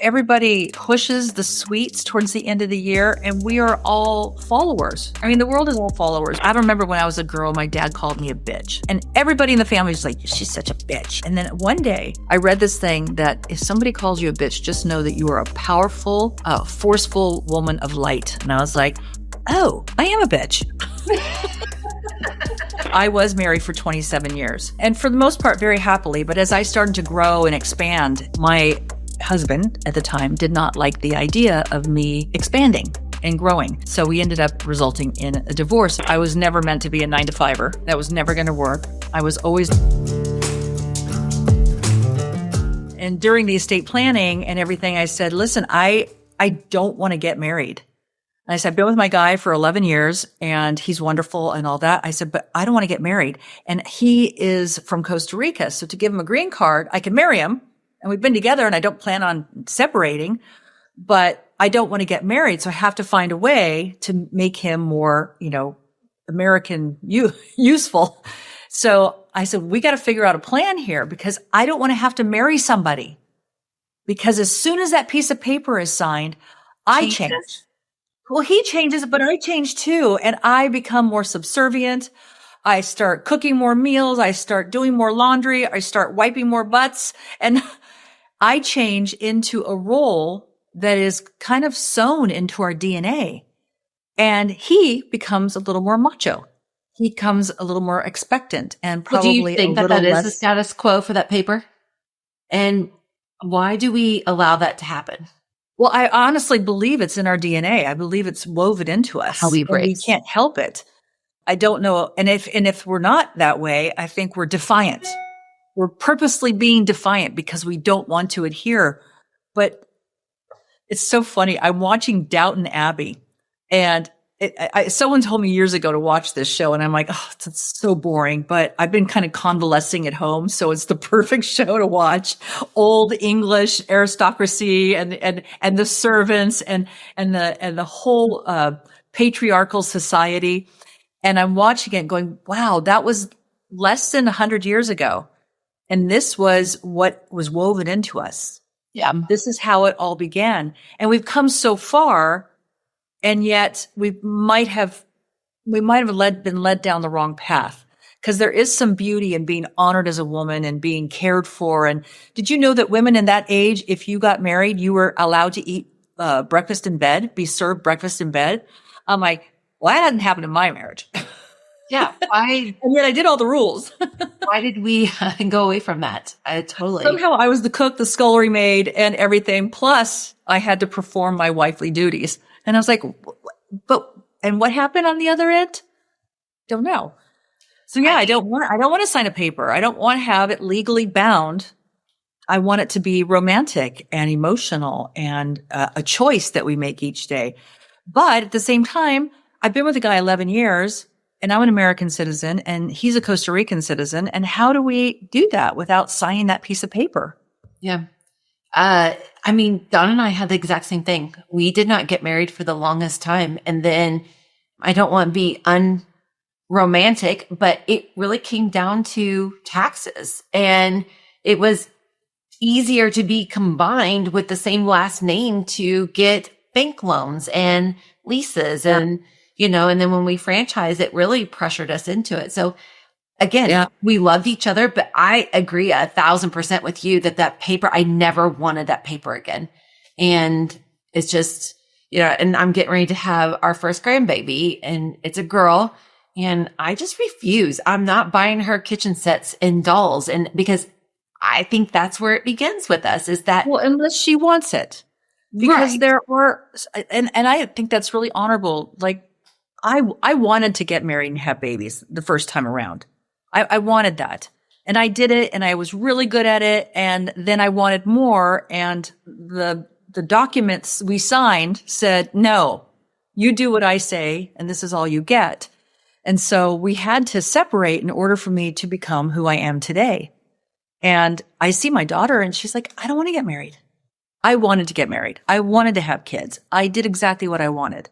everybody pushes the sweets towards the end of the year, and we are all followers. I mean, the world is all followers. I remember when I was a girl, my dad called me a bitch, and everybody in the family was like, she's such a bitch. And then one day I read this thing that if somebody calls you a bitch, just know that you are a powerful, forceful woman of light. And I was like, oh, I am a bitch. I was married for 27 years, and for the most part, very happily. But as I started to grow and expand, my husband at the time did not like the idea of me expanding and growing. So we ended up resulting in a divorce. I was never meant to be a 9-to-5-er. That was never going to work. I was always... And during the estate planning and everything, I said, listen, I don't want to get married. And I said, I've been with my guy for 11 years and he's wonderful and all that. I said, but I don't want to get married. And he is from Costa Rica. So to give him a green card, I can marry him. And we've been together and I don't plan on separating, but I don't want to get married. So I have to find a way to make him more, American useful. So I said, we got to figure out a plan here because I don't want to have to marry somebody, because as soon as that piece of paper is signed, I change. Well, he changes, but I change too. And I become more subservient. I start cooking more meals. I start doing more laundry. I start wiping more butts. And I change into a role that is kind of sewn into our DNA. And he becomes a little more macho. He becomes a little more expectant and probably do you think that is the status quo for that paper? And why do we allow that to happen? Well, I honestly believe it's in our DNA. I believe it's woven into us. How we break. We can't help it. I don't know. And if we're not that way, I think we're defiant. We're purposely being defiant because we don't want to adhere. But it's so funny. I'm watching Downton Abbey, and someone told me years ago to watch this show, and I'm like, oh, it's so boring. But I've been kind of convalescing at home, so it's the perfect show to watch. Old English aristocracy and the servants and the whole patriarchal society. And I'm watching it going, wow, that was less than 100 years ago. And this was what was woven into us. Yeah. This is how it all began. And we've come so far, and yet we might have been led down the wrong path, because there is some beauty in being honored as a woman and being cared for. And did you know that women in that age, if you got married, you were allowed to eat breakfast in bed, be served breakfast in bed? I'm like, well, that hadn't happened in my marriage. Yeah. And yet I did all the rules. Why did we go away from that? Somehow I was the cook, the scullery maid, and everything. Plus I had to perform my wifely duties. And I was like, and what happened on the other end? Don't know. So yeah, I don't want to sign a paper. I don't want to have it legally bound. I want it to be romantic and emotional and a choice that we make each day. But at the same time, I've been with a guy 11 years. And I'm an American citizen and he's a Costa Rican citizen. And how do we do that without signing that piece of paper? Yeah. Don and I had the exact same thing. We did not get married for the longest time. And then I don't want to be unromantic, but it really came down to taxes. And it was easier to be combined with the same last name to get bank loans and leases and and then when we franchised, it really pressured us into it. So again, we loved each other, but I agree 1,000% with you that paper, I never wanted that paper again. And it's just, and I'm getting ready to have our first grandbaby and it's a girl and I just refuse. I'm not buying her kitchen sets and dolls. And because I think that's where it begins with us is that. Well, unless she wants it, because there are, and I think that's really honorable. Like, I wanted to get married and have babies the first time around. I wanted that. And I did it and I was really good at it. And then I wanted more. And the documents we signed said, no, you do what I say and this is all you get. And so we had to separate in order for me to become who I am today. And I see my daughter and she's like, I don't want to get married. I wanted to get married. I wanted to have kids. I did exactly what I wanted.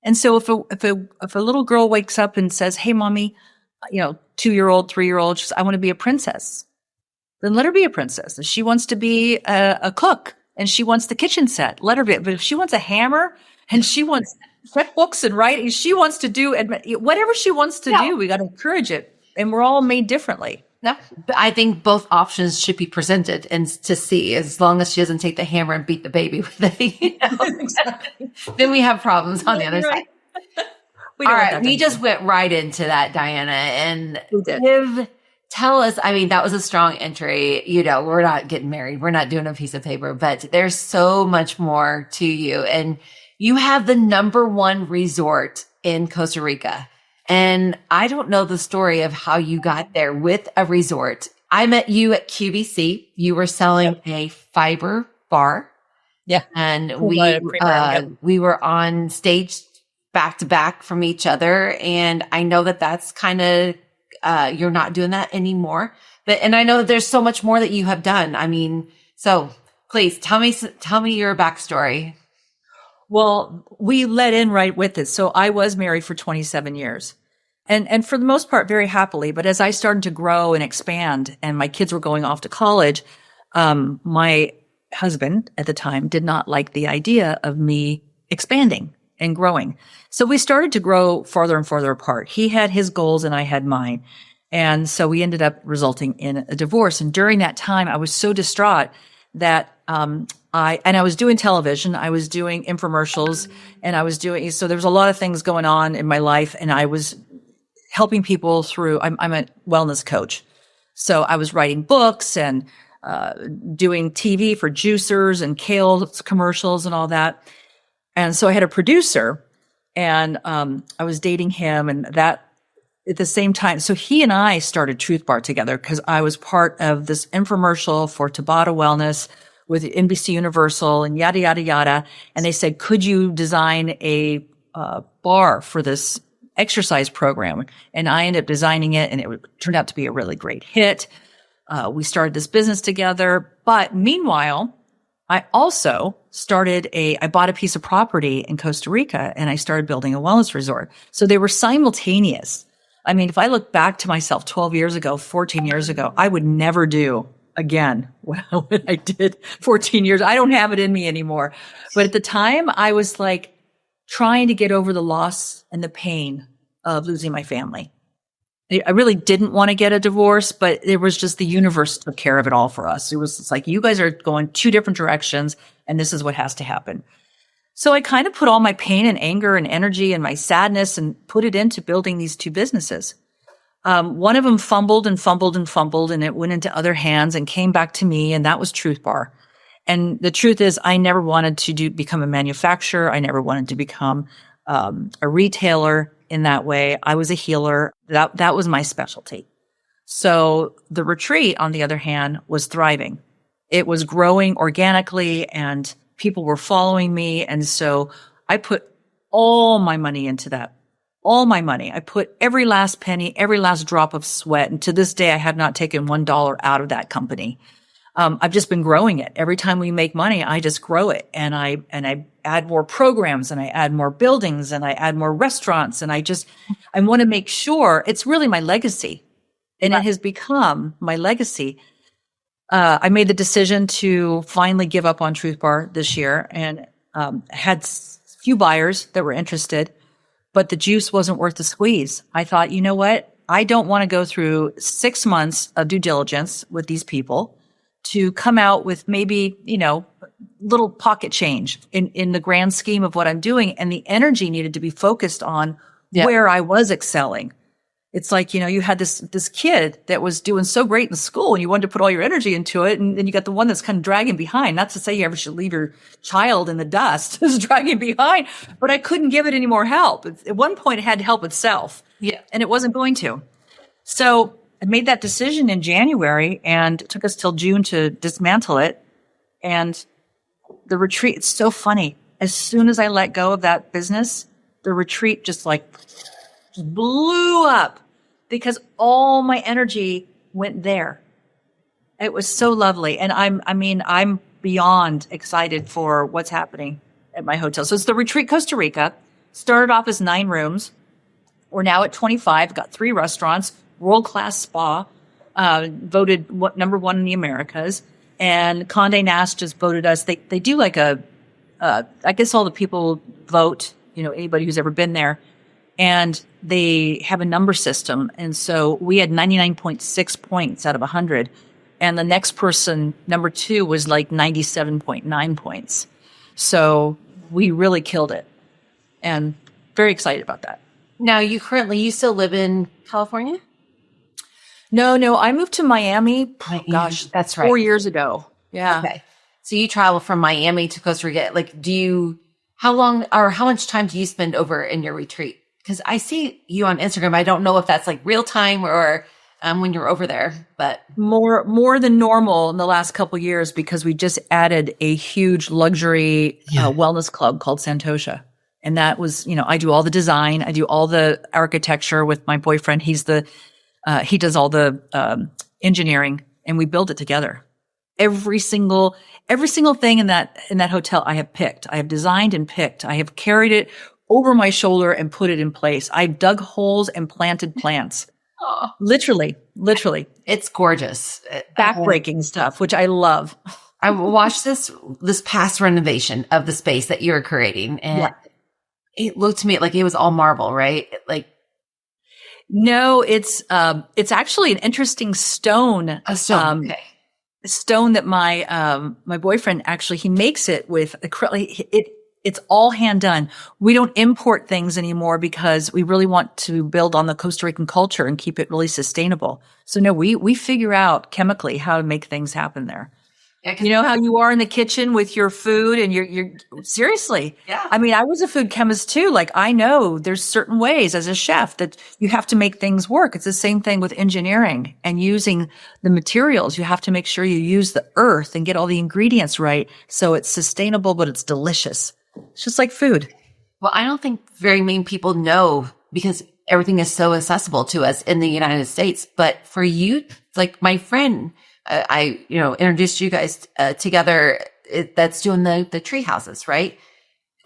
And so if a little girl wakes up and says, hey, mommy, 2-year-old, 3-year-old, I want to be a princess, then let her be a princess. If she wants to be a cook, and she wants the kitchen set, let her be. But if she wants a hammer and she wants checkbooks and writing, she wants to do whatever she wants to do. We got to encourage it. And we're all made differently. No, but I think both options should be presented and to see, as long as she doesn't take the hammer and beat the baby with it. You know? Exactly. Then we have problems on the other side. All right. We just went right into that, Diana, and tell us, I mean, that was a strong entry. You know, we're not getting married. We're not doing a piece of paper, but there's so much more to you. And you have the #1 resort in Costa Rica. And I don't know the story of how you got there with a resort. I met you at QVC. You were selling a fiber bar. Yeah. And we were on stage back to back from each other. And I know that that's kind of, you're not doing that anymore. And I know that there's so much more that you have done. I mean, so please tell me your backstory. Well, we let in right with it. So I was married for 27 years and for the most part, very happily. But as I started to grow and expand and my kids were going off to college, my husband at the time did not like the idea of me expanding and growing. So we started to grow farther and farther apart. He had his goals and I had mine. And so we ended up resulting in a divorce. And during that time, I was so distraught that, I was doing television, I was doing infomercials, and so there was a lot of things going on in my life, and I was helping people through, I'm a wellness coach. So I was writing books and, doing TV for juicers and kale commercials and all that. And so I had a producer and, I was dating him and that at the same time. So he and I started Truth Bar together because I was part of this infomercial for Tabata Wellness with NBC Universal and yada, yada, yada. And they said, could you design a bar for this exercise program? And I ended up designing it and it turned out to be a really great hit. We started this business together. But meanwhile, I also I bought a piece of property in Costa Rica and I started building a wellness resort. So they were simultaneous. I mean, if I look back to myself 12 years ago, 14 years ago, I would never do again what I did 14 years. I don't have it in me anymore. But at the time, I was like trying to get over the loss and the pain of losing my family. I really didn't want to get a divorce, but it was just the universe took care of it all for us. It was just like, you guys are going 2 different directions, and this is what has to happen. So I kind of put all my pain and anger and energy and my sadness and put it into building these 2 businesses. One of them fumbled and fumbled and fumbled, and it went into other hands and came back to me, and that was Truth Bar. And the truth is, I never wanted to become a manufacturer. I never wanted to become a retailer in that way. I was a healer. That was my specialty. So the retreat, on the other hand, was thriving. It was growing organically, and people were following me. And so I put all my money into that. All my money. I put every last penny, every last drop of sweat. And to this day, I have not taken $1 out of that company. I've just been growing it. Every time we make money, I just grow it. And I add more programs and I add more buildings and I add more restaurants. And I want to make sure it's really my legacy. And it has become my legacy. I made the decision to finally give up on Truth Bar this year and had a few buyers that were interested. But the juice wasn't worth the squeeze. I thought, you know what? I don't want to go through 6 months of due diligence with these people to come out with maybe, little pocket change in the grand scheme of what I'm doing. And the energy needed to be focused on where I was excelling. It's like, you had this kid that was doing so great in school and you wanted to put all your energy into it. And then you got the one that's kind of dragging behind. Not to say you ever should leave your child in the dust. It's dragging behind, but I couldn't give it any more help. At one point it had to help itself. Yeah. And it wasn't going to. So I made that decision in January and it took us till June to dismantle it. And the retreat, it's so funny. As soon as I let go of that business, the retreat just blew up. Because all my energy went there. It was so lovely. And I'm beyond excited for what's happening at my hotel. So it's the Retreat Costa Rica. Started off as 9 rooms. We're now at 25, got 3 restaurants, world-class spa, voted number 1 in the Americas. And Condé Nast just voted us. They do like I guess all the people vote, anybody who's ever been there, and they have a number system. And so we had 99.6 points out of 100. And the next person, number 2, was like 97.9 points. So we really killed it, and very excited about that. Now, you still live in California? No, I moved to Miami. Gosh, that's right. 4 years ago. Yeah. Okay. So you travel from Miami to Costa Rica. Like, how long or how much time do you spend over in your retreat? Because I see you on Instagram. I don't know if that's like real time or when you're over there, but more than normal in the last couple of years, because we just added a huge luxury wellness club called Santosha. And that was, I do all the design. I do all the architecture with my boyfriend. He does all the engineering, and we build it together. Every single thing in that hotel I have picked. I have designed and picked. I have carried it over my shoulder and put it in place. I've dug holes and planted plants. Oh. Literally. It's gorgeous. Backbreaking stuff, which I love. I watched this past renovation of the space that you're creating, and it looked to me like it was all marble, right? Like, no, it's actually an interesting stone. A stone. Okay. Stone that my boyfriend actually, he makes it with acrylic. It's all hand done. We don't import things anymore because we really want to build on the Costa Rican culture and keep it really sustainable. So no, we figure out chemically how to make things happen there. Yeah, you know how you are in the kitchen with your food, and you're seriously. Yeah. I mean, I was a food chemist too. Like, I know there's certain ways as a chef that you have to make things work. It's the same thing with engineering and using the materials. You have to make sure you use the earth and get all the ingredients right, so it's sustainable, but it's delicious. It's just like food. Well, I don't think very many people know, because everything is so accessible to us in the United States. But for you, like my friend, I introduced you guys together. That's doing the tree houses, right?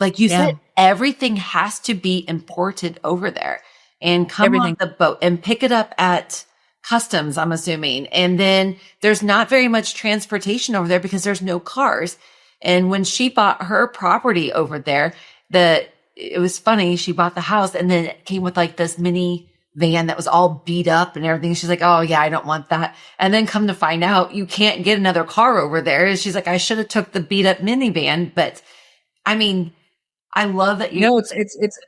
Like you said, everything has to be imported over there and come on the boat and pick it up at customs, I'm assuming. And then there's not very much transportation over there because there's no cars. And when she bought her property over there, it was funny. She bought the house, and then it came with like this mini van that was all beat up and everything. She's like, oh yeah, I don't want that. And then come to find out, you can't get another car over there. She's like, I should have took the beat up minivan. But I mean, I love that you know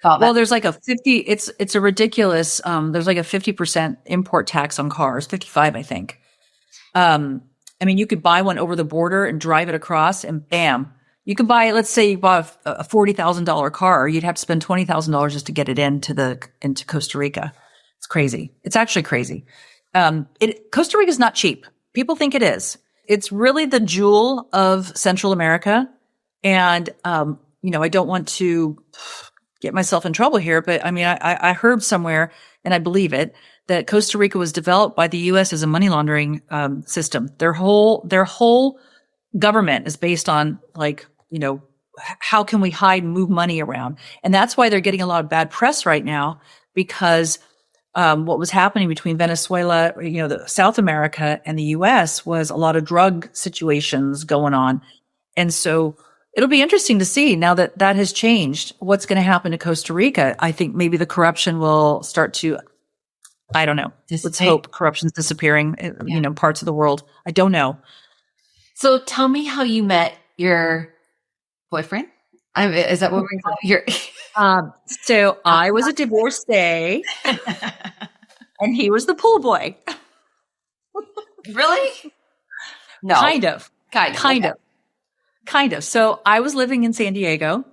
well, there's like a 50, it's a ridiculous, there's like a 50% import tax on cars, 55, I think. I mean, you could buy one over the border and drive it across, and bam, you could buy, let's say you bought a $40,000 car, you'd have to spend $20,000 just to get it into Costa Rica. It's crazy. It's actually crazy. Costa Rica is not cheap. People think it is. It's really the jewel of Central America. And, I don't want to get myself in trouble here, but I mean, I heard somewhere, and I believe it, that Costa Rica was developed by the U.S. as a money laundering system. Their whole government is based on how can we hide and move money around? And that's why they're getting a lot of bad press right now, because what was happening between Venezuela, the South America, and the U.S. was a lot of drug situations going on. And so it'll be interesting to see now that that has changed, what's going to happen to Costa Rica. I think maybe the corruption will start to, I don't know. Let's hope corruption's disappearing, parts of the world. I don't know. So tell me how you met your boyfriend. Is that what we're calling your? So I was a divorcee, and he was the pool boy. Really? No. Kind of. So I was living in San Diego,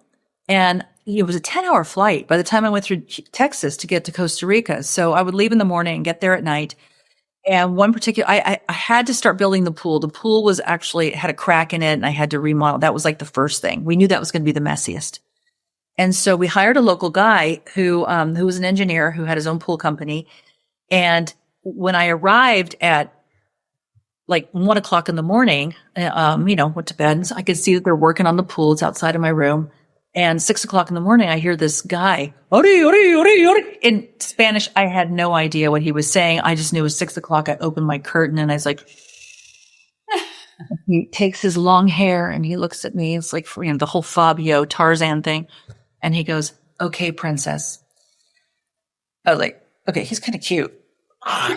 and it was a 10-hour flight by the time I went through Texas to get to Costa Rica. So I would leave in the morning and get there at night. And one particular, I had to start building the pool. The pool was actually, it had a crack in it, and I had to remodel. That was like the first thing. We knew that was going to be the messiest. And so we hired a local guy who was an engineer who had his own pool company. And when I arrived at like 1:00 in the morning, went to bed. So I could see that they're working on the pool. It's outside of my room. And 6:00 in the morning, I hear this guy, ori, ori, ori, ori, in Spanish. I had no idea what he was saying. I just knew it was 6:00. I opened my curtain and I was like, He takes his long hair and he looks at me. It's like, the whole Fabio Tarzan thing. And he goes, "Okay, princess." I was like, okay, he's kind of cute. I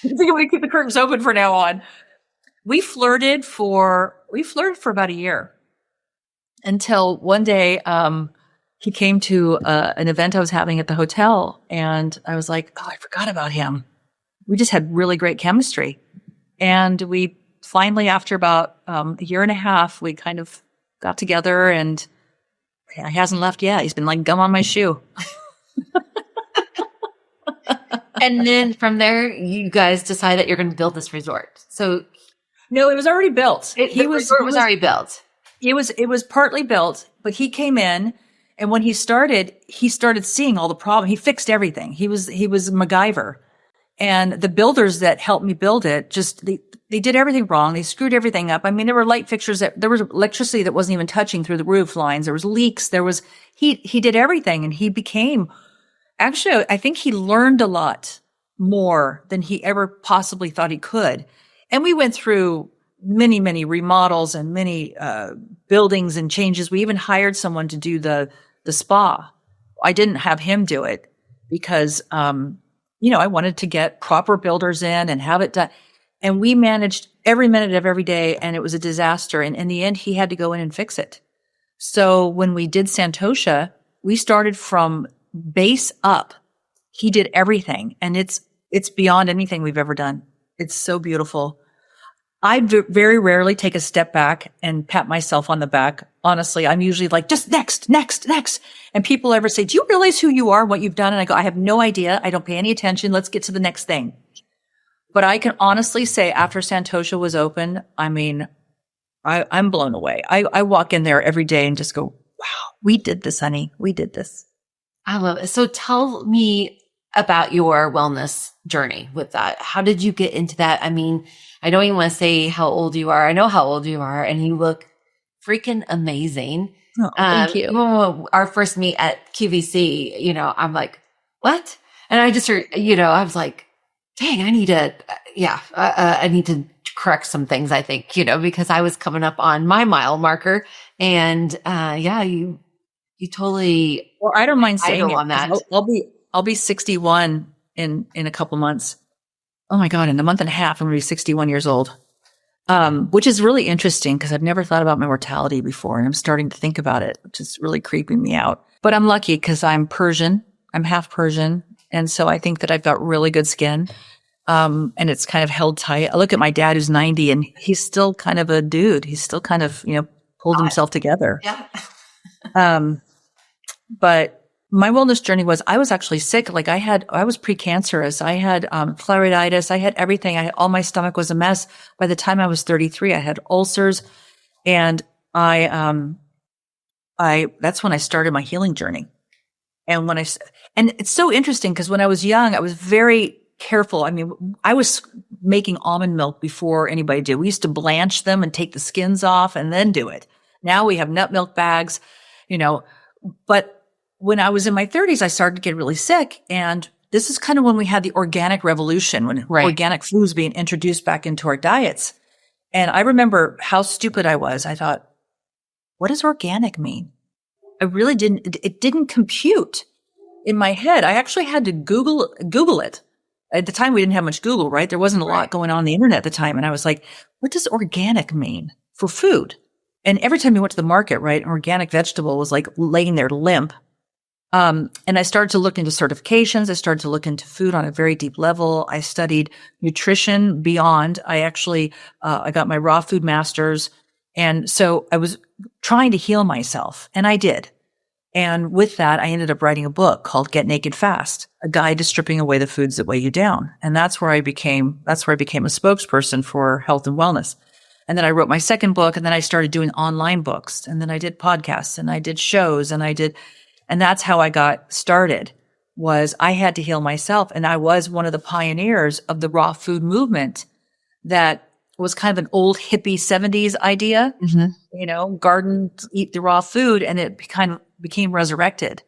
think I'm going to keep the curtains open for now on. We flirted for about a year until one day, he came to an event I was having at the hotel, and I was like, "Oh, I forgot about him." We just had really great chemistry, and we finally, after about a year and a half, we kind of got together, and he hasn't left yet. He's been like gum on my shoe. And then from there, you guys decide that you're going to build this resort. So No, it was already built. the resort was already built. It was partly built, but he came in, and when he started seeing all the problems. He fixed everything. He was MacGyver. And the builders that helped me build it, they did everything wrong. They screwed everything up. I mean, there were light fixtures there was electricity that wasn't even touching through the roof lines. There was leaks. He did everything, and he became, actually, I think he learned a lot more than he ever possibly thought he could. And we went through many, many remodels and many buildings and changes. We even hired someone to do the spa. I didn't have him do it because, I wanted to get proper builders in and have it done. And we managed every minute of every day, and it was a disaster. And in the end, he had to go in and fix it. So when we did Santosha, we started from base up. He did everything, and it's beyond anything we've ever done. It's so beautiful. I very rarely take a step back and pat myself on the back. Honestly, I'm usually like, just next. And people ever say, "Do you realize who you are and what you've done?" And I go, "I have no idea. I don't pay any attention. Let's get to the next thing." But I can honestly say after Santosha was open, I mean, I'm blown away. I walk in there every day and just go, "Wow, we did this, honey. We did this." I love it. So tell me about your wellness journey with that. How did you get into that? I mean, I don't even want to say how old you are. I know how old you are, and you look freaking amazing. Oh, thank you. Our first meet at QVC, I'm like, what? And I just heard, I was like, dang, I need to correct some things, I think, because I was coming up on my mile marker, and you totally. Well, I don't mind saying it on that. I'll be 61 in a couple months. Oh my God, in a month and a half, I'm going to be 61 years old. Which is really interesting because I've never thought about my mortality before, and I'm starting to think about it, which is really creeping me out. But I'm lucky because I'm Persian. I'm half Persian. And so I think that I've got really good skin. And it's kind of held tight. I look at my dad who's 90, and he's still kind of a dude. He's still kind of, pulled himself together. Yeah. But my wellness journey was, I was actually sick. Like I was precancerous. I had thyroiditis. I had everything. All my stomach was a mess. By the time I was 33, I had ulcers, and that's when I started my healing journey. And and it's so interesting because when I was young, I was very careful. I mean, I was making almond milk before anybody did. We used to blanch them and take the skins off and then do it. Now we have nut milk bags, but when I was in my 30s, I started to get really sick. And this is kind of when we had the organic revolution, when organic food was being introduced back into our diets. And I remember how stupid I was. I thought, what does organic mean? I really it didn't compute in my head. I actually had to Google it. At the time, we didn't have much Google, right? There wasn't a lot going on the internet at the time. And I was like, what does organic mean for food? And every time you went to the market, right, an organic vegetable was like laying there limp. And I started to look into certifications. I started to look into food on a very deep level. I studied nutrition beyond. I actually, I got my raw food master's. And so I was trying to heal myself, and I did. And with that, I ended up writing a book called Get Naked Fast, a guide to stripping away the foods that weigh you down. And that's where I became a spokesperson for health and wellness. And then I wrote my second book, and then I started doing online books, and then I did podcasts, and I did shows, and that's how I got started. Was I had to heal myself. And I was one of the pioneers of the raw food movement that was kind of an old hippie 70s idea, garden, eat the raw food. And it kind of became resurrected.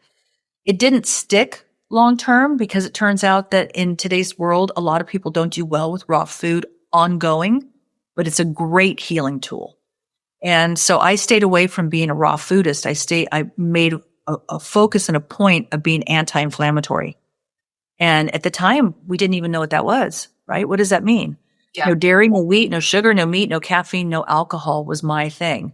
It didn't stick long term because it turns out that in today's world, a lot of people don't do well with raw food ongoing. but it's a great healing tool. And so I stayed away from being a raw foodist. I made a focus and a point of being anti-inflammatory. And at the time, we didn't even know what that was, right? What does that mean? Yeah. No dairy, no wheat, no sugar, no meat, no caffeine, no alcohol was my thing.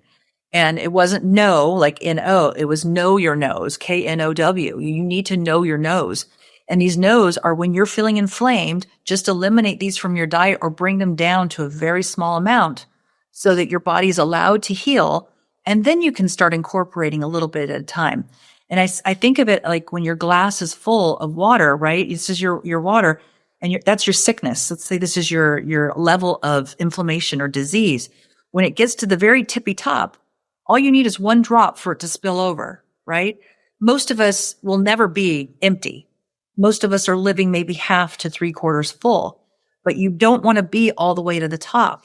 And it wasn't no, like N-O. It was know your nose, K-N-O-W. You need to know your nose. And these no's are when you're feeling inflamed, just eliminate these from your diet or bring them down to a very small amount so that your body's allowed to heal. And then you can start incorporating a little bit at a time. And I think of it like when your glass is full of water, right? This is your water and that's your sickness. Let's say this is your level of inflammation or disease. When it gets to the very tippy top, all you need is one drop for it to spill over, right? Most of us will never be empty. Most of us are living maybe half to 3/4 full, but you don't want to be all the way to the top.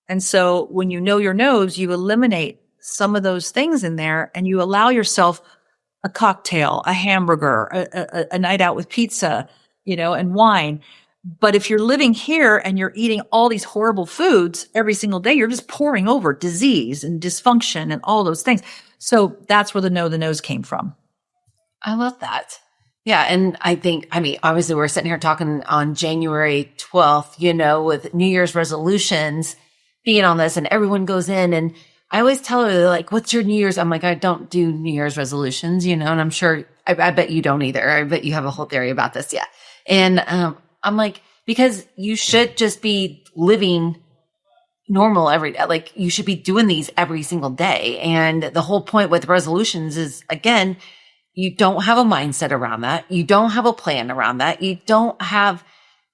And so when you know your nose, you eliminate some of those things in there and you allow yourself a cocktail, a hamburger, a night out with pizza, and wine. But if you're living here and you're eating all these horrible foods every single day, you're just pouring over disease and dysfunction and all those things. So that's where the nose came from. I love that. Yeah. And obviously we're sitting here talking on January 12th, with New Year's resolutions being on this and everyone goes in and I always tell her, like, what's your New Year's? I'm like, I don't do New Year's resolutions, and I'm sure, I bet you don't either. I bet you have a whole theory about this. Yeah. And, I'm like, because you should just be living normal every day. Like you should be doing these every single day. And the whole point with resolutions is, again, you don't have a mindset around that. You don't have a plan around that. You don't have,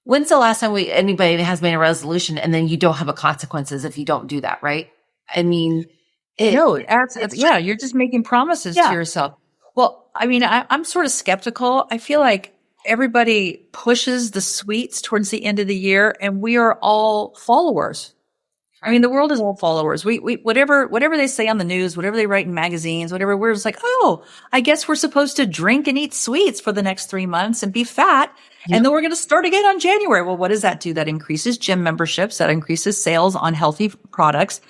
when's the last time anybody has made a resolution and then you don't have a consequences if you don't do that, right? I mean, you're just making promises to yourself. Well, I'm sort of skeptical. I feel like everybody pushes the sweets towards the end of the year and we are all followers. The world is all followers. We whatever they say on the news, whatever they write in magazines, whatever, we're just like, oh, I guess we're supposed to drink and eat sweets for the next 3 months and be fat. Yep. And then we're going to start again on January. Well, what does that do? That increases gym memberships. That increases sales on healthy products.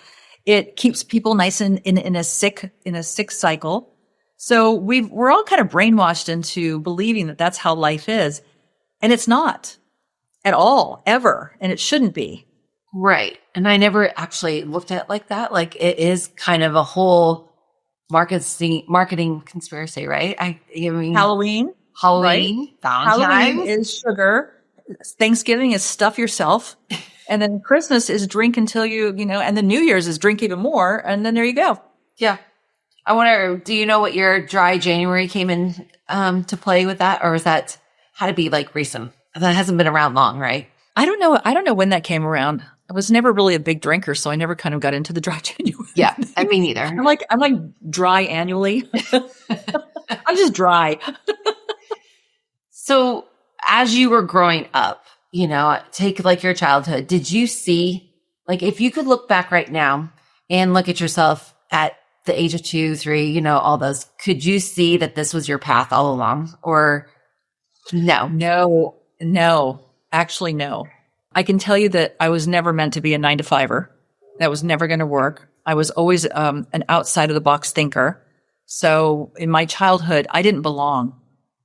It keeps people nice and in a sick cycle. So we're all kind of brainwashed into believing that that's how life is. And it's not at all, ever. And it shouldn't be. Right. And I never actually looked at it like that. Like it is kind of a whole marketing conspiracy, right? Halloween. Right? Halloween is sugar. Thanksgiving is stuff yourself. And then Christmas is drink until and then New Year's is drink even more. And then there you go. Yeah. I wonder, do you know what your dry January came in to play with that? Or had to be like recent? That hasn't been around long, right? I don't know. I don't know when that came around. I was never really a big drinker, so I never kind of got into the dry January. Yeah, me neither. I'm like dry annually. I'm just dry. So as you were growing up, take like your childhood, did you see, like if you could look back right now and look at yourself at the age of 2, 3, all those, could you see that this was your path all along or no? No, actually, no. I can tell you that I was never meant to be a 9-to-5er. That was never going to work. I was always an outside of the box thinker. So in my childhood, I didn't belong,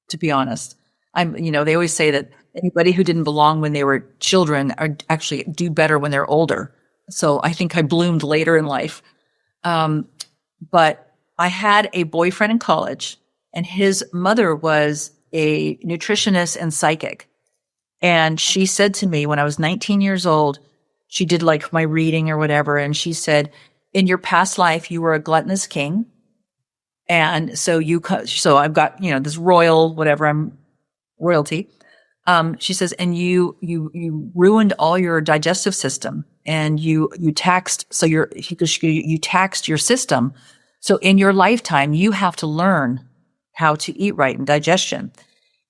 to be honest. They always say that anybody who didn't belong when they were children are actually do better when they're older. So I think I bloomed later in life. But I had a boyfriend in college and his mother was a nutritionist and psychic. And she said to me when I was 19 years old, she did like my reading or whatever. And she said, in your past life, you were a gluttonous king. And so I've got, this royalty. She says, and you ruined all your digestive system and you taxed, you taxed your system. So in your lifetime, you have to learn how to eat right and digestion.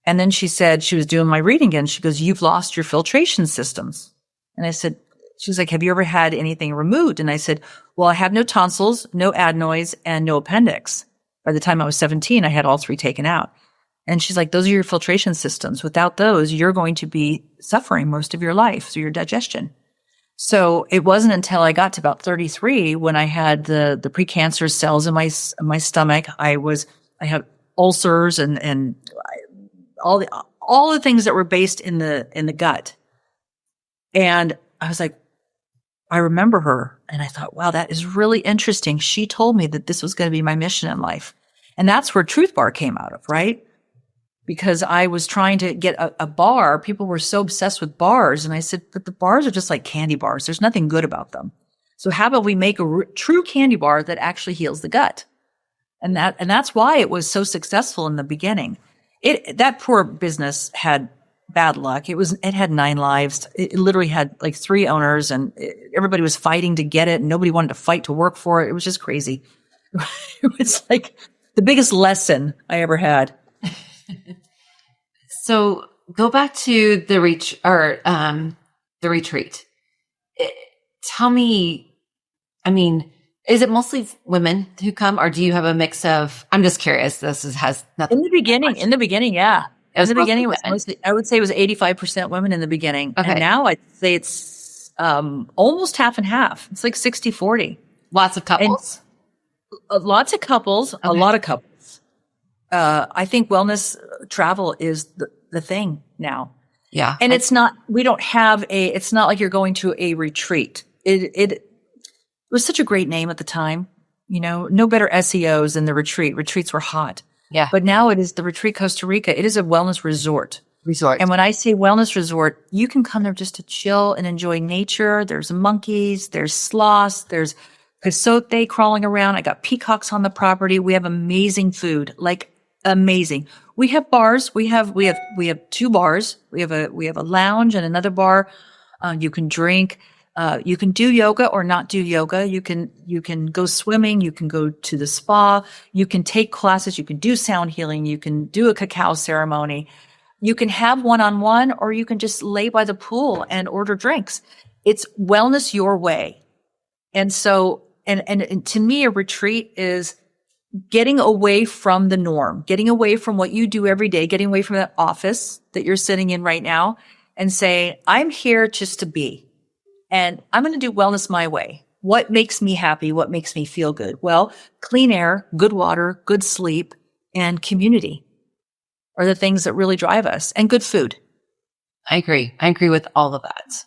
And then she said, she was doing my reading again. She goes, you've lost your filtration systems. And I said, she was like, have you ever had anything removed? And I said, well, I have no tonsils, no adenoids, and no appendix. By the time I was 17, I had all 3 taken out. And she's like, those are your filtration systems. Without those, you're going to be suffering most of your life through your digestion. So it wasn't until I got to about 33 when I had the precancerous cells in my stomach. I had ulcers and all the things that were based in the gut. And I was like, I remember her and I thought, wow, that is really interesting. She told me that this was going to be my mission in life. And that's where Truth Bar came out of, right? Because I was trying to get a bar. People were so obsessed with bars. And I said, but the bars are just like candy bars. There's nothing good about them. So how about we make a true candy bar that actually heals the gut? And that's why it was so successful in the beginning. That poor business had bad luck. It had 9 lives. It literally had like 3 owners and everybody was fighting to get it. And nobody wanted to fight to work for it. It was just crazy. It was like the biggest lesson I ever had. So go back to the retreat. Tell me, I mean, is it mostly women who come, or do you have a mix of? I'm just curious. Has nothing. In the beginning, yeah. In the beginning, I would say it was 85% women in the beginning, okay. And now I'd say it's almost half and half. It's like 60-40. Lots of couples. Lots of couples. Okay. A lot of couples. I think wellness travel is the thing now. Yeah. And it's not like you're going to a retreat. It was such a great name at the time, no better SEOs than the retreat. Retreats were hot. Yeah. But now it is the Retreat Costa Rica. It is a wellness resort. And when I say wellness resort, you can come there just to chill and enjoy nature. There's monkeys, there's sloths, there's casote crawling around. I got peacocks on the property. We have amazing food, like amazing. We have bars. We have 2 bars. We have a lounge and another bar. You can drink. You can do yoga or not do yoga. You can go swimming. You can go to the spa. You can take classes. You can do sound healing. You can do a cacao ceremony. You can have one-on-one, or you can just lay by the pool and order drinks. It's wellness your way. And so, and to me, a retreat is getting away from the norm, getting away from what you do every day, getting away from that office that you're sitting in right now and saying, I'm here just to be. And I'm going to do wellness my way. What makes me happy? What makes me feel good? Well, clean air, good water, good sleep, and community are the things that really drive us, and good food. I agree. I agree with all of that.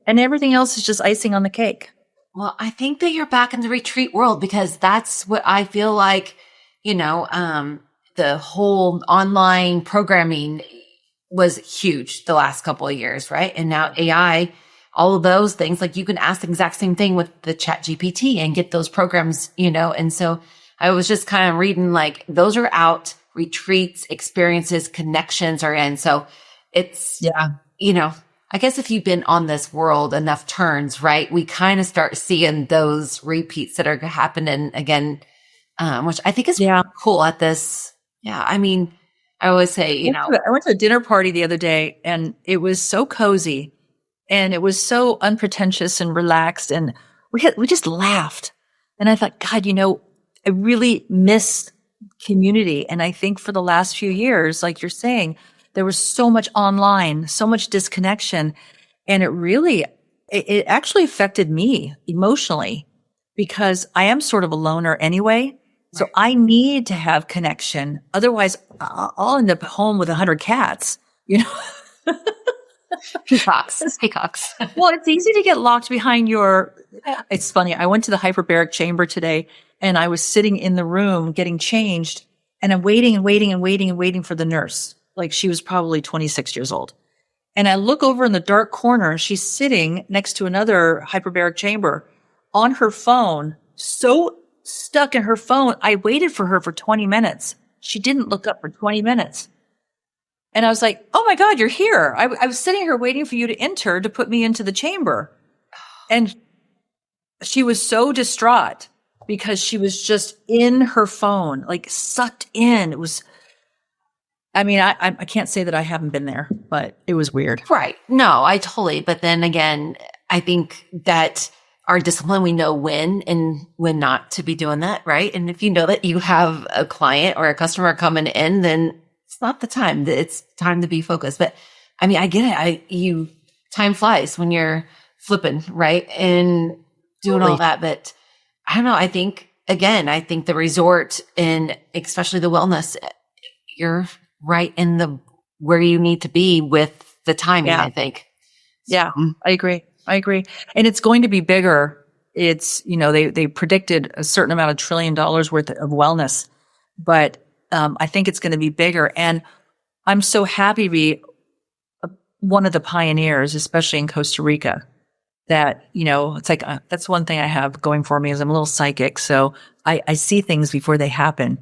And everything else is just icing on the cake. Well, I think that you're back in the retreat world, because that's what I feel like, the whole online programming was huge the last couple of years, right? And now AI, all of those things, like you can ask the exact same thing with the Chat GPT and get those programs, and so I was just kind of reading, like, those are out, retreats, experiences, connections are in. So it's, I guess if you've been on this world enough turns, right, we kind of start seeing those repeats that are happening again, which I think is cool at this. Yeah. I mean, I always say, I went to a dinner party the other day and it was so cozy and it was so unpretentious and relaxed. And we just laughed. And I thought, God, I really miss community. And I think for the last few years, like you're saying, there was so much online, so much disconnection. And it actually affected me emotionally because I am sort of a loner anyway. So I need to have connection. Otherwise, I'll end up home with 100 cats, Peacocks. Well, it's easy to get locked behind it's funny. I went to the hyperbaric chamber today and I was sitting in the room getting changed and I'm waiting for the nurse. Like she was probably 26 years old. And I look over in the dark corner and she's sitting next to another hyperbaric chamber on her phone, so stuck in her phone. I waited for her for 20 minutes. She didn't look up for 20 minutes. And I was like, oh my God, you're here. I was sitting here waiting for you to enter to put me into the chamber. And she was so distraught because she was just in her phone, like sucked in. It was, I can't say that I haven't been there, but it was weird. Right. No, I totally. But then again, I think that our discipline, we know when and when not to be doing that. Right. And if you know that you have a client or a customer coming in, then it's not the time. It's time to be focused. But I get it. Time flies when you're flipping, right? And doing all that. But I don't know. I think the resort and especially the wellness, you're right in the where you need to be with the timing, I think. Yeah, I agree. And it's going to be bigger. It's, they predicted a certain amount of $1 trillion worth of wellness, but I think it's going to be bigger. And I'm so happy to be one of the pioneers, especially in Costa Rica, that, it's like, that's one thing I have going for me is I'm a little psychic. So I see things before they happen.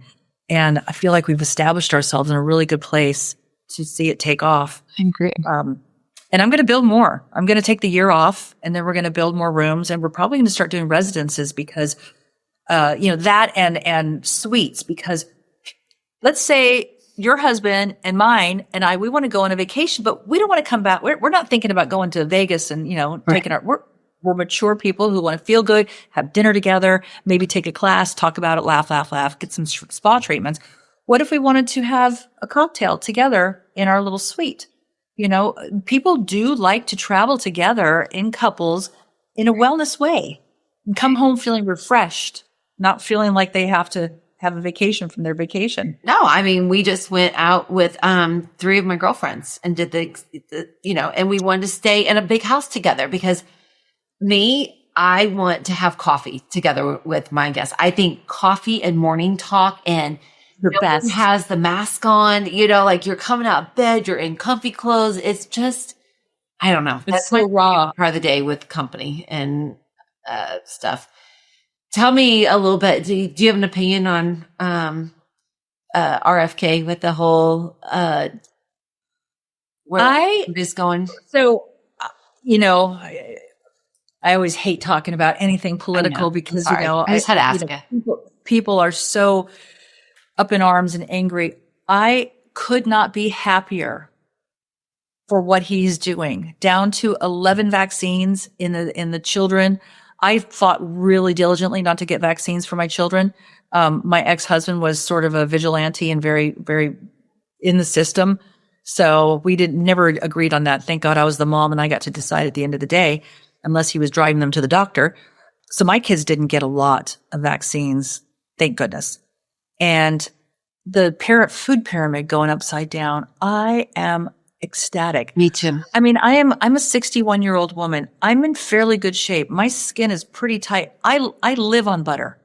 And I feel like we've established ourselves in a really good place to see it take off. I agree. And I'm going to build more. I'm going to take the year off and then we're going to build more rooms and we're probably going to start doing residences because, that and suites, because let's say your husband and mine and we want to go on a vacation, but we don't want to come back. We're not thinking about going to Vegas and, taking we're mature people who want to feel good, have dinner together, maybe take a class, talk about it, laugh, get some spa treatments. What if we wanted to have a cocktail together in our little suite? People do like to travel together in couples in a wellness way and come home feeling refreshed, not feeling like they have to have a vacation from their vacation. No, I mean, we just went out with 3 of my girlfriends and did and we wanted to stay in a big house together because I want to have coffee together with my guests. I think coffee and morning talk and the best has the mask on, like you're coming out of bed, you're in comfy clothes. It's just, I don't know. That's so raw part of the day with company and stuff. Tell me a little bit. Do you have an opinion on RFK with the whole where it's going? So, I always hate talking about anything political because I just had to ask you. People are so up in arms and angry. I could not be happier for what he's doing. Down to 11 vaccines in the children. I fought really diligently not to get vaccines for my children. My ex-husband was sort of a vigilante and very, very in the system. So we never agreed on that. Thank God I was the mom and I got to decide at the end of the day, unless he was driving them to the doctor. So my kids didn't get a lot of vaccines. Thank goodness. And the food pyramid going upside down, I am ecstatic. Me too. I mean, I'm a 61-year-old woman. I'm in fairly good shape. My skin is pretty tight. I live on butter.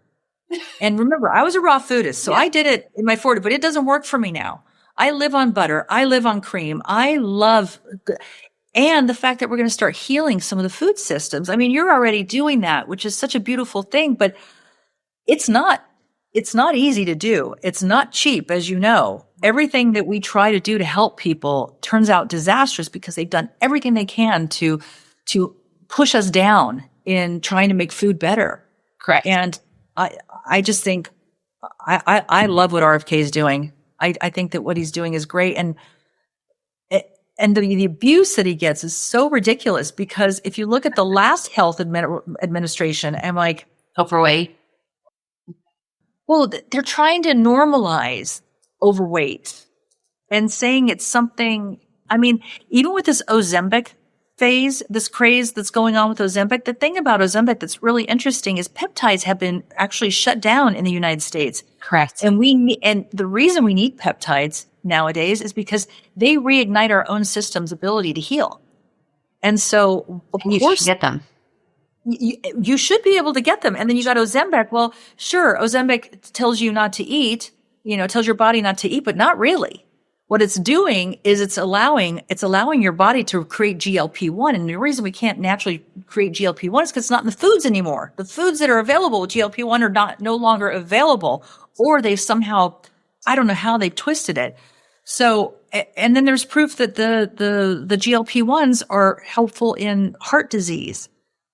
And remember, I was a raw foodist, so I did it in my 40s, but it doesn't work for me now. I live on butter. I live on cream. And the fact that we're going to start healing some of the food systems. I mean, you're already doing that, which is such a beautiful thing, but it's not easy to do. It's not cheap, as you know. Everything that we try to do to help people turns out disastrous because they've done everything they can to push us down in trying to make food better. Correct. And I just think I love what RFK is doing. I think that what he's doing is great. And the abuse that he gets is so ridiculous because if you look at the last health administration, I'm like, overweight. Well, they're trying to normalize overweight and saying it's something. I mean, even with this Ozempic phase, this craze that's going on with Ozempic, the thing about Ozempic that's really interesting is peptides have been actually shut down in the United States. Correct. And the reason we need peptides nowadays is because they reignite our own system's ability to heal. And so, of course, you should get them. You should be able to get them. And then you got Ozempic. Well, sure, Ozempic tells you not to eat, tells your body not to eat, but not really. What it's doing is it's allowing your body to create GLP-1. And the reason we can't naturally create GLP-1 is because it's not in the foods anymore. The foods that are available with GLP-1 are no longer available, or they've somehow, I don't know how they've twisted it. So, and then there's proof that the GLP-1s are helpful in heart disease,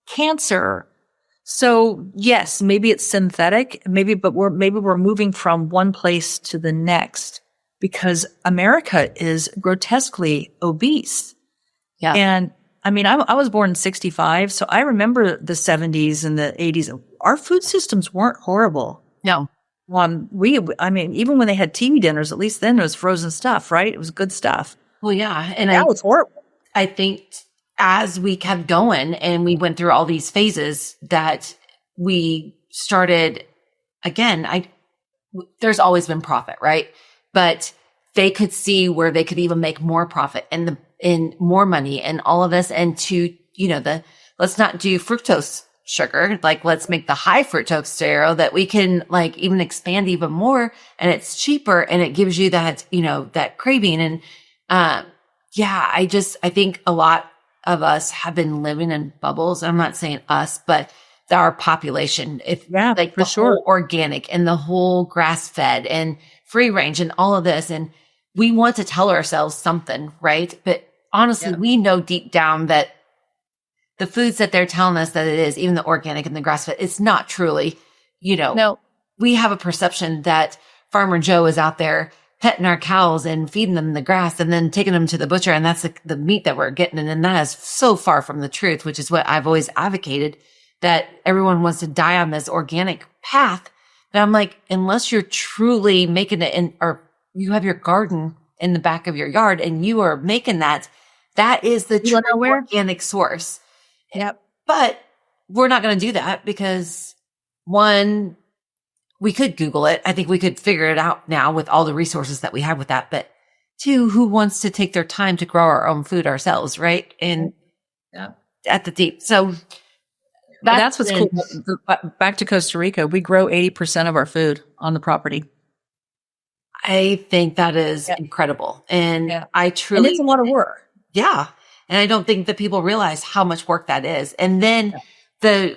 cancer. So yes, maybe it's synthetic, but we're moving from one place to the next because America is grotesquely obese. Yeah. And I mean, I was born in 65, so I remember the 70s and the 80s. Our food systems weren't horrible. No. Even when they had TV dinners, at least then it was frozen stuff, right? It was good stuff. Well, yeah. And now it's horrible. I think as we kept going and we went through all these phases that we started again, there's always been profit, right? But they could see where they could even make more profit and in more money and all of this. And to, let's not do fructose sugar. Like, let's make the high fructose cereal that we can like even expand even more, and it's cheaper and it gives you that, that craving. And, I think a lot of us have been living in bubbles. I'm not saying us, but our population, like the whole organic and the whole grass fed and free range and all of this. And we want to tell ourselves something, right? But honestly, we know deep down that the foods that they're telling us that it is, even the organic and the grass fed, it's not truly, No. We have a perception that Farmer Joe is out there petting our cows and feeding them the grass and then taking them to the butcher. And that's the meat that we're getting. And that is so far from the truth, which is what I've always advocated, that everyone wants to die on this organic path. But I'm like, unless you're truly making it or you have your garden in the back of your yard and you are making that is the true organic source. Yep. But we're not going to do that because one, we could Google it. I think we could figure it out now with all the resources that we have with that. But two, who wants to take their time to grow our own food ourselves, right? And at the deep. So that's what's cool. Back to Costa Rica, we grow 80% of our food on the property. I think that is incredible. And I truly, and it's a lot of work. Yeah. And I don't think that people realize how much work that is. And then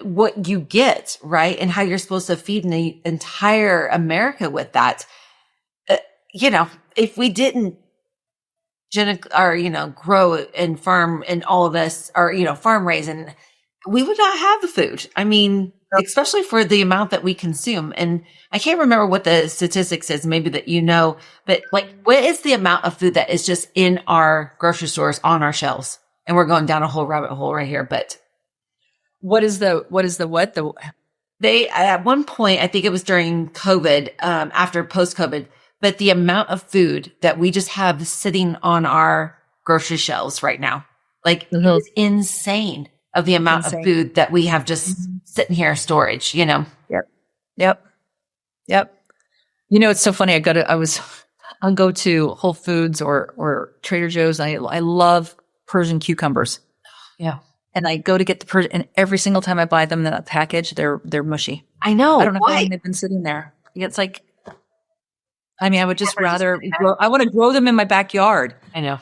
what you get, right? And how you're supposed to feed the entire America with that. If we didn't grow and farm and all of this, or, farm raise, and we would not have the food. I mean, especially for the amount that we consume. And I can't remember what the statistics is, maybe that but like, what is the amount of food that is just in our grocery stores on our shelves? And we're going down a whole rabbit hole right here, but they, at one point, I think it was during COVID, after post-COVID, but the amount of food that we just have sitting on our grocery shelves right now, like it is insane of the amount of food that we have just sitting here in storage, Yep. It's so funny. I'll go to Whole Foods or Trader Joe's. I love Persian cucumbers. Yeah. And I go to get the Persian, and every single time I buy them in that package, they're mushy. I know. I don't know how long they've been sitting there. It's like, I would just rather I want to grow them in my backyard. I know.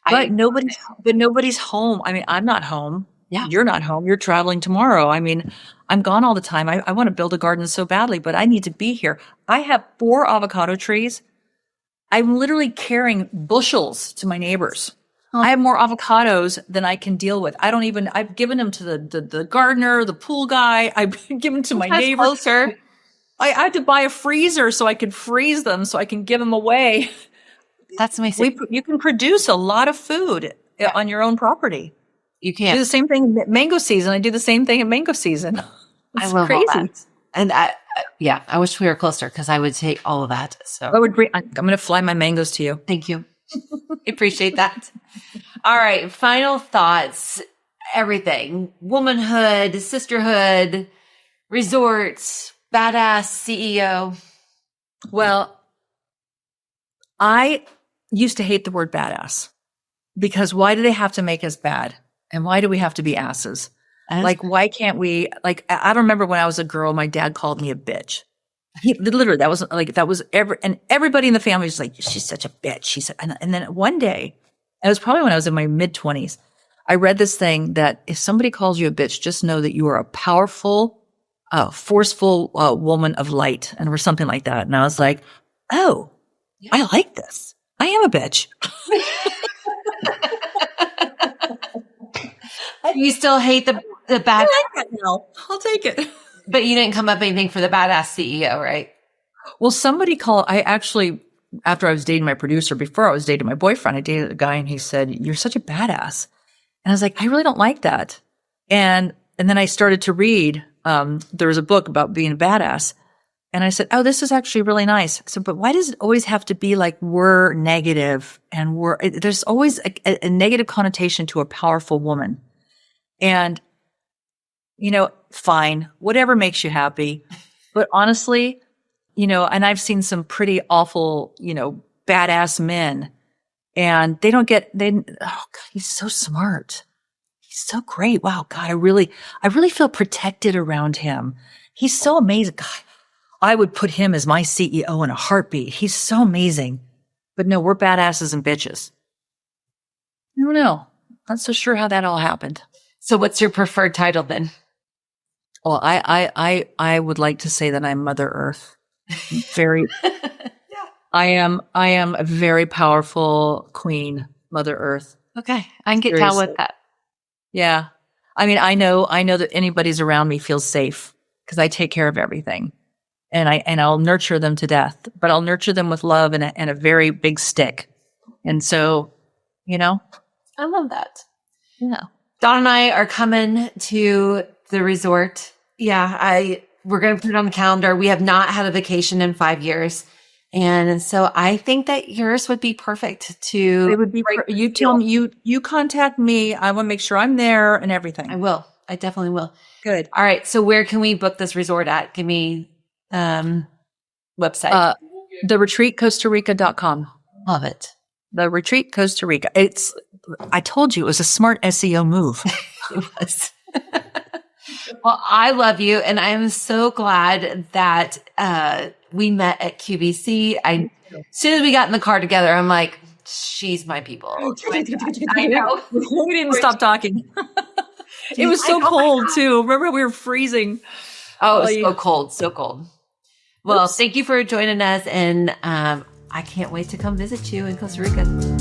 But nobody's home. I'm not home. Yeah. You're not home. You're traveling tomorrow. I'm gone all the time. I want to build a garden so badly, but I need to be here. I have 4 avocado trees. I'm literally carrying bushels to my neighbors. I have more avocados than I can deal with. I've given them to the gardener, the pool guy. I've given them to my neighbors. Closer. I had to buy a freezer so I could freeze them so I can give them away. That's amazing. You can produce a lot of food on your own property. You can't. Do the same thing in mango season. I do the same thing in mango season. I love crazy. All that. And I wish we were closer because I would take all of that. So I'm going to fly my mangoes to you. Thank you. I appreciate that. All right. Final thoughts. Everything. Womanhood, sisterhood, resorts, badass CEO. Well, I used to hate the word badass because why do they have to make us bad? And why do we have to be asses? Like, why can't we, I remember when I was a girl, my dad called me a bitch. He literally, and everybody in the family was like, she's such a bitch. She said, and then one day, it was probably when I was in my mid-20s, I read this thing that if somebody calls you a bitch, just know that you are a powerful, forceful woman of light, and or something like that. And I was like, oh, yeah. I like this. I am a bitch. You still hate the bad. I like that now. I'll take it. But you didn't come up with anything for the badass CEO, right? Well, somebody called. I actually, after I was dating my producer, before I was dating my boyfriend, I dated a guy, and he said, "You're such a badass," and I was like, "I really don't like that." And then I started to read. There was a book about being a badass, And I said, oh, this is actually really nice. So, but why does it always have to be like we're negative and there's always a negative connotation to a powerful woman. And, fine, whatever makes you happy. But honestly, and I've seen some pretty awful, badass men, and oh God, he's so smart. He's so great. Wow. God, I really feel protected around him. He's so amazing. God, I would put him as my CEO in a heartbeat. He's so amazing. But no, we're badasses and bitches. I don't know. Not so sure how that all happened. So what's your preferred title then? Well, I would like to say that I'm Mother Earth. Very, I am a very powerful queen, Mother Earth. Okay. I can get down with that. Yeah. I mean, I know that anybody's around me feels safe because I take care of everything, and I'll nurture them to death, but I'll nurture them with love and a very big stick. And so, I love that. Yeah. Dawn and I are coming to the resort. Yeah. We're going to put it on the calendar. We have not had a vacation in 5 years. And so I think that yours would be perfect to. It would be. You tell me. You contact me. I want to make sure I'm there and everything. I will. I definitely will. Good. All right. So where can we book this resort at? Give me website. The retreatcostarica.com. Love it. The Retreat Costa Rica. I told you it was a smart SEO move. It was. Well, I love you, and I am so glad that we met at QVC. As soon as we got in the car together, I'm like, she's my people. I know. We didn't stop talking. It was so cold, too. Remember, we were freezing. Oh, it was so cold, so cold. Well, thank you for joining us, and I can't wait to come visit you in Costa Rica.